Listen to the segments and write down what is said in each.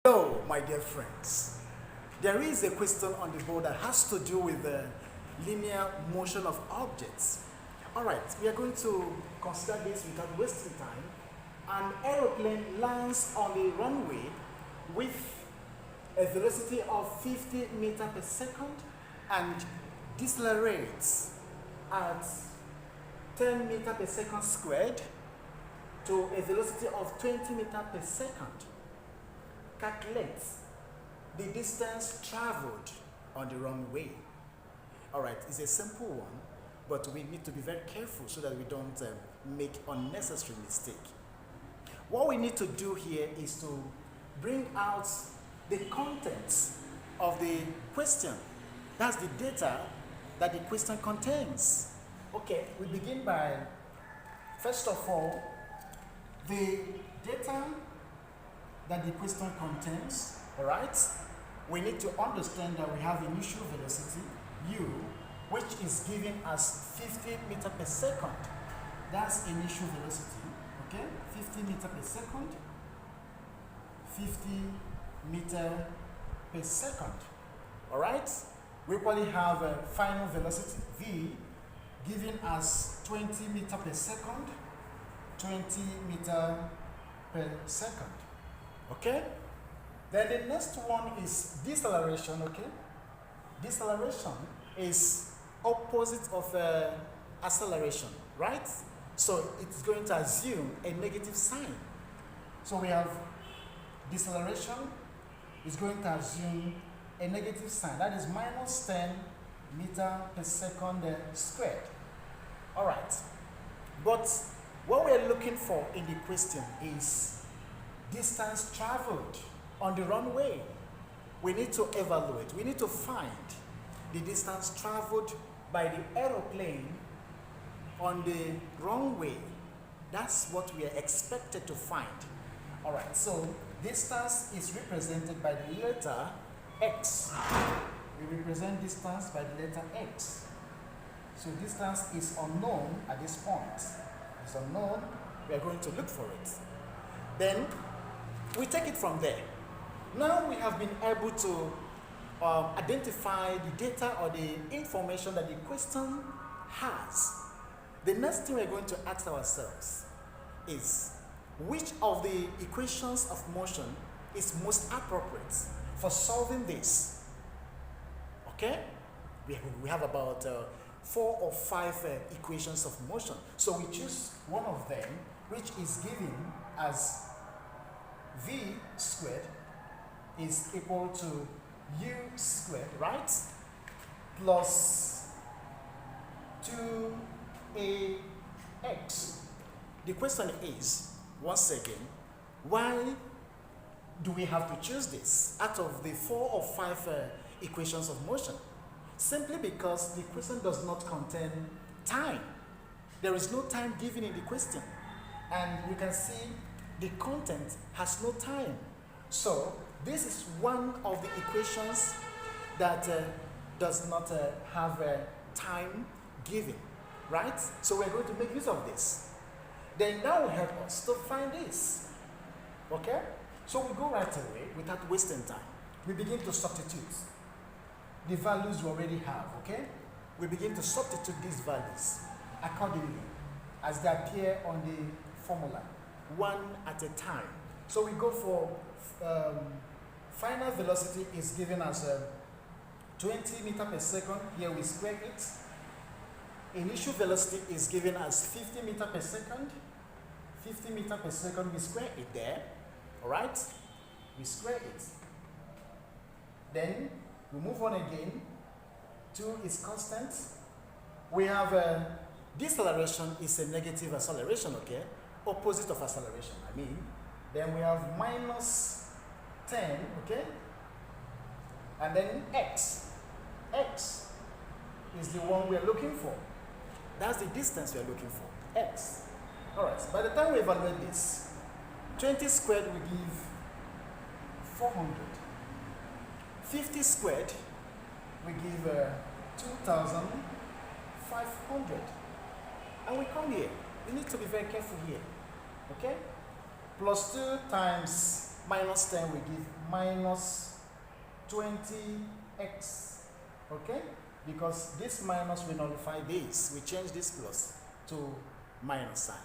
Hello, my dear friends. There is a question on the board that has to do with the linear motion of objects. All right, we are going to consider this without wasting time. An aeroplane lands on the runway with a velocity of 50 meters per second and decelerates at 10 meters per second squared to a velocity of 20 meters per second. Calculate the distance traveled on the runway. All right, it's a simple one, but we need to be very careful so that we don't make unnecessary mistake. What we need to do here is to bring out the contents of the question. That's the data that the question contains. Okay, we begin by, first of all, the data that the question contains. All right, we need to understand that we have initial velocity u, which is given as 50 meters per second. That's initial velocity. Okay, 50 meters per second, 50 meters per second. All right, we equally have a final velocity v given as 20 meters per second, 20 meters per second. Okay, then the next one is deceleration. Okay, deceleration is opposite of acceleration, right? So it's going to assume a negative sign. So we have deceleration is going to assume a negative sign, that is minus 10 meters per second squared. All right, but what we're looking for in the question is distance traveled on the runway. We need to evaluate, we need to find the distance traveled by the aeroplane on the runway. That's what we are expected to find. All right, so distance is represented by the letter x. We represent distance by the letter x. So distance is unknown at this point. It's unknown, we are going to look for it. Then we take it from there. Now we have been able to identify the data or the information that the question has. The next thing we're going to ask ourselves is which of the equations of motion is most appropriate for solving this? Okay? We have about 4 or 5 equations of motion. So we choose one of them, which is given as v squared is equal to u squared, right? Plus 2ax. The question is, once again, why do we have to choose this out of the 4 or 5 equations of motion? Simply because the question does not contain time. There is no time given in the question. And you can see the content has no time. So this is one of the equations that does not have time given, right? So we're going to make use of this. Then that will help us to find this. Okay? So we go right away without wasting time. We begin to substitute the values we already have. Okay? We begin to substitute these values accordingly as they appear on the formula, one at a time. So we go for final velocity is given as 20 meters per second. Here we square it. Initial velocity is given as 50 meters per second. 50 meters per second, we square it there. All right? We square it. Then we move on again. 2 is constant. We have deceleration is a negative acceleration, okay? Opposite of acceleration, I mean. Then we have minus 10, okay? And then x. X is the one we are looking for. That's the distance we are looking for, x. All right, by the time we evaluate this, 20 squared will give 400. 50 squared will give 2,500. And we come here. We need to be very careful here, okay? Plus 2 times minus 10 will give minus 20x, okay? Because this minus will nullify this. We change this plus to minus sign.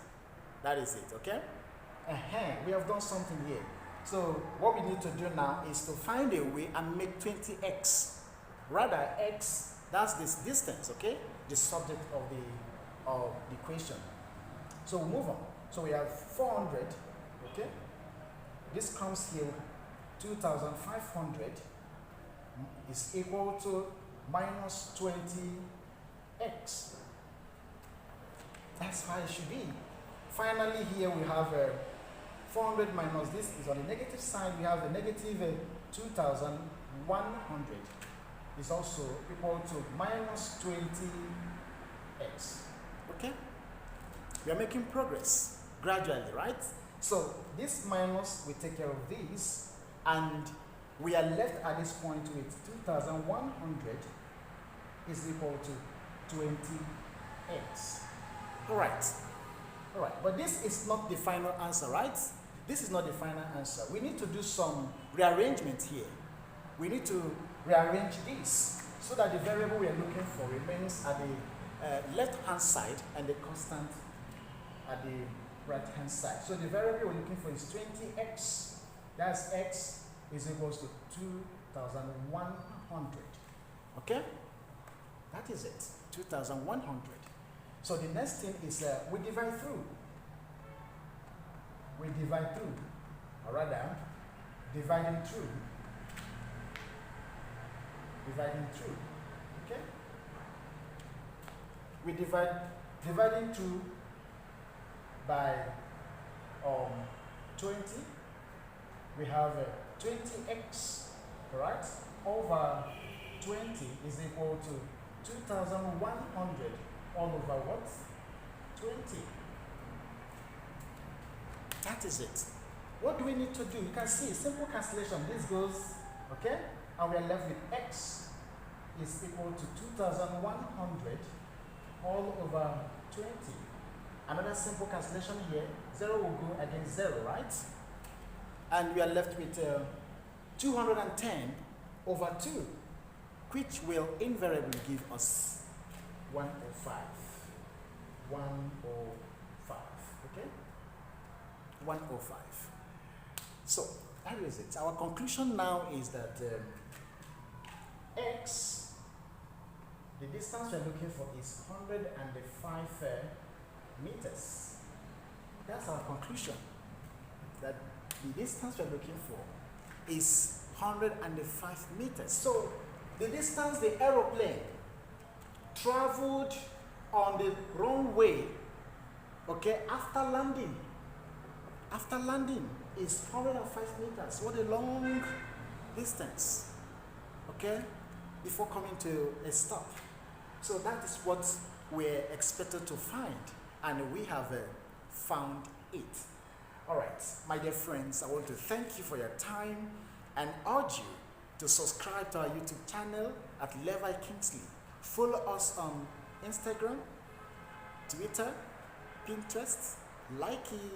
That is it, okay? We have done something here. So what we need to do now is to find a way and make 20x. Rather, x, that's this distance, okay? The subject of the equation. So we'll move on. So we have 400, okay? This comes here, 2,500 is equal to minus 20x. That's how it should be. Finally, here we have 400 minus this is on the negative side. We have a negative 2,100 is also equal to minus 20x. Okay? We are making progress gradually, right? So this minus will take care of this, and we are left at this point with 2,100 is equal to 20x. All right, but this is not the final answer, right? This is not the final answer. We need to do some rearrangement here. We need to rearrange this so that the variable we are looking for remains at the left-hand side and the constant at the right-hand side. So the variable we're looking for is 20x. That's x is equals to 2,100. Okay? That is it, 2,100. So the next thing is we divide through. We divide through, or rather, dividing through. Dividing through, okay? We dividing through by 20. We have 20x, right? Over 20 is equal to 2,100 all over what? 20. That is it. What do we need to do? You can see simple cancellation. This goes, okay? And we are left with x is equal to 2,100 all over 20. Another simple cancellation here. 0 will go against 0, right? And we are left with 210 over 2, which will invariably give us 105. 105, okay? 105. So, that is it. Our conclusion now is that x, the distance we're looking for is 105 meters. That's our conclusion. That the distance we're looking for is 105 meters. So, the distance the aeroplane traveled on the runway, okay, after landing is 105 meters. What a long distance, okay, before coming to a stop. So that is what we're expected to find, and we have found it. All right, my dear friends, I want to thank you for your time and urge you to subscribe to our YouTube channel at Levi Kingsley. Follow us on Instagram, Twitter, Pinterest, Likey,